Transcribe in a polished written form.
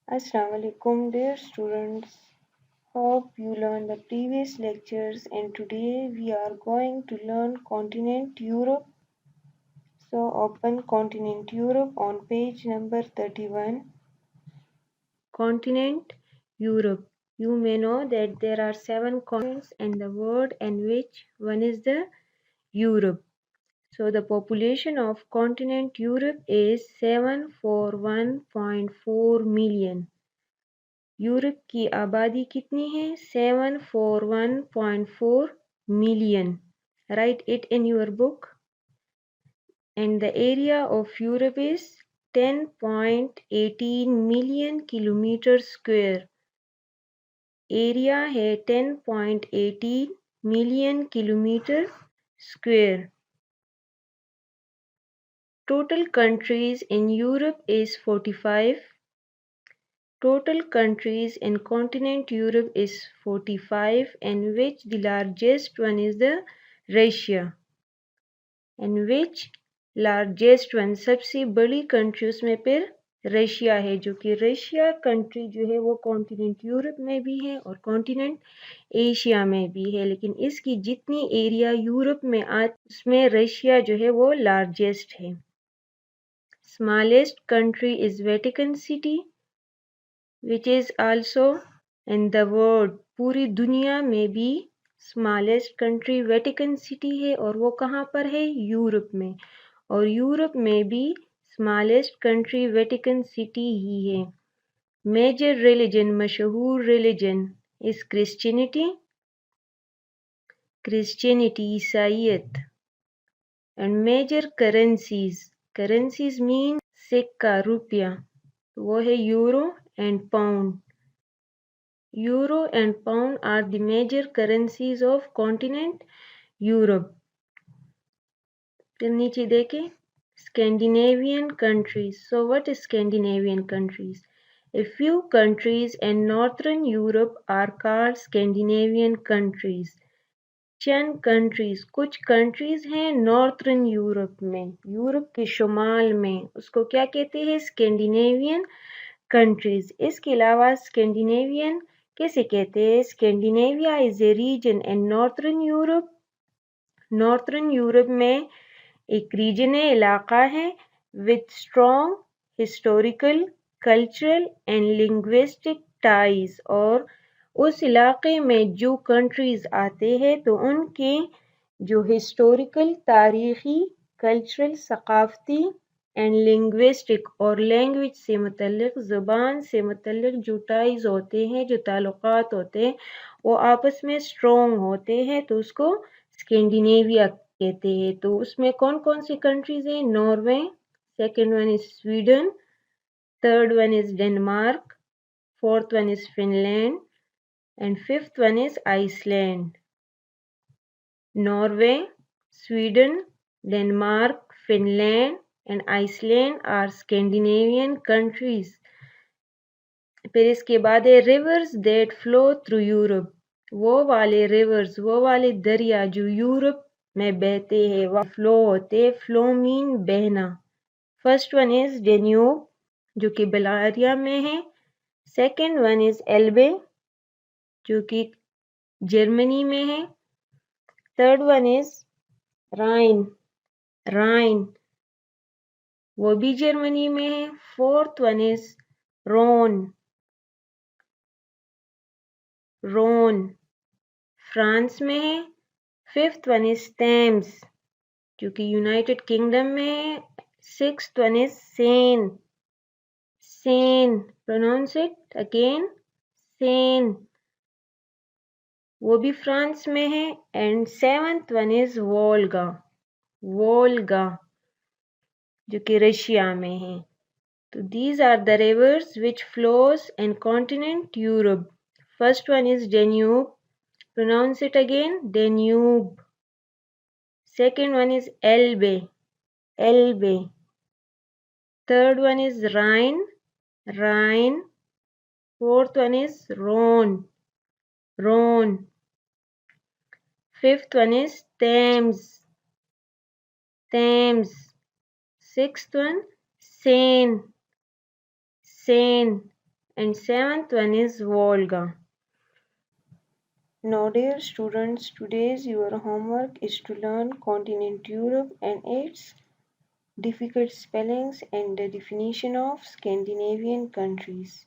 Assalamu alaikum, dear students. Hope you learned the previous lectures and today we are going to learn continent Europe. So open continent Europe on page number 31. Continent Europe. You may know that there are 7 continents and the word and which one is the Europe. So the population of continent Europe is 741.4 million. Europe की आबादी कितनी है 741.4 million. Write it in your book. And the area of Europe is 10.18 million kilometer square. Area है 10.18 million kilometer square. Total countries in Europe is 45. Total countries in continent Europe is 45 and which the largest one is the Russia. And which largest one सबसे बड़ी country उसमें फिर Russia है जो कि Russia country जो है वो कॉन्टिनेंट यूरोप में भी है और कॉन्टिनेंट एशिया में भी है लेकिन इसकी जितनी एरिया यूरोप में उसमें रशिया जो है वो लार्जेस्ट है. Smallest country is Vatican city which is also in the world. पूरी दुनिया में भी स्मॉलेस्ट कंट्री वेटिकन सिटी है और वो कहाँ पर है यूरोप में और यूरोप में भी स्मॉलेस्ट कंट्री वेटिकन सिटी ही है. मेजर रिलीजन मशहूर रिलीजन इज क्रिश्चियनिटी ईसाईयत. एंड मेजर करेंसीज मीन सिक्का रुपया वो है euro and pound. Euro and pound are the major currencies of continent Europe. फिर नीचे देखें Scandinavian countries. So what is Scandinavian countries? A few countries in northern Europe are called Scandinavian countries. Chand countries कुछ countries हैं northern Europe में Europe के शुमाल में उसको क्या कहते हैं Scandinavian countries. इसके अलावा स्कैंडिनेवियन कैसे कहते हैं Scandinavia is a region in northern Europe. Northern Europe में एक रीजन है इलाका है with strong historical cultural and linguistic ties और उस इलाके में जो कंट्रीज आते हैं तो उनके जो हिस्टोरिकल तारीखी कल्चरल सकाफती एंड लिंग्विस्टिक और लैंग्वेज से मुतल्लिक ज़ुबान से मुतल्लिक जो टाइज होते हैं जो ताल्लुकात होते हैं वो आपस में स्ट्रॉन्ग होते हैं तो उसको स्कैंडिनेविया कहते हैं. तो उसमें कौन कौन सी कंट्रीज हैं Norway, second one is Sweden, third one is Denmark, fourth one is Finland and fifth one is Iceland. Norway, Sweden, Denmark, Finland and Iceland are Scandinavian countries. फिर इसके बाद है rivers that flow through Europe. वो वाले rivers, वो वाले दरिया जो यूरोप में बहते हैं वह फ्लो होते हैं. फ्लो मीन बहना. फर्स्ट वन इज डेन्यूब जो कि बल्गारिया में है. सेकंड वन इज एल्बे जो कि जर्मनी में है. थर्ड वन इज राइन वो भी जर्मनी में है. Fourth one is Rhone France में है. फिफ्थ वन इज थेम्स जो कि यूनाइटेड किंगडम में है. Sixth one is Seine pronounce it again Seine वो भी फ्रांस में है. And seventh one is Volga जो कि रशिया में है. So these are the rivers which flows in continent Europe. First one is Danube. Pronounce it again, Danube. Second one is Elbe. Third one is Rhine. Fourth one is Rhone. Fifth one is Thames. Sixth one, Seine. and seventh one is Volga. Now dear students, today's your homework is to learn continent Europe and its difficult spellings and the definition of Scandinavian countries.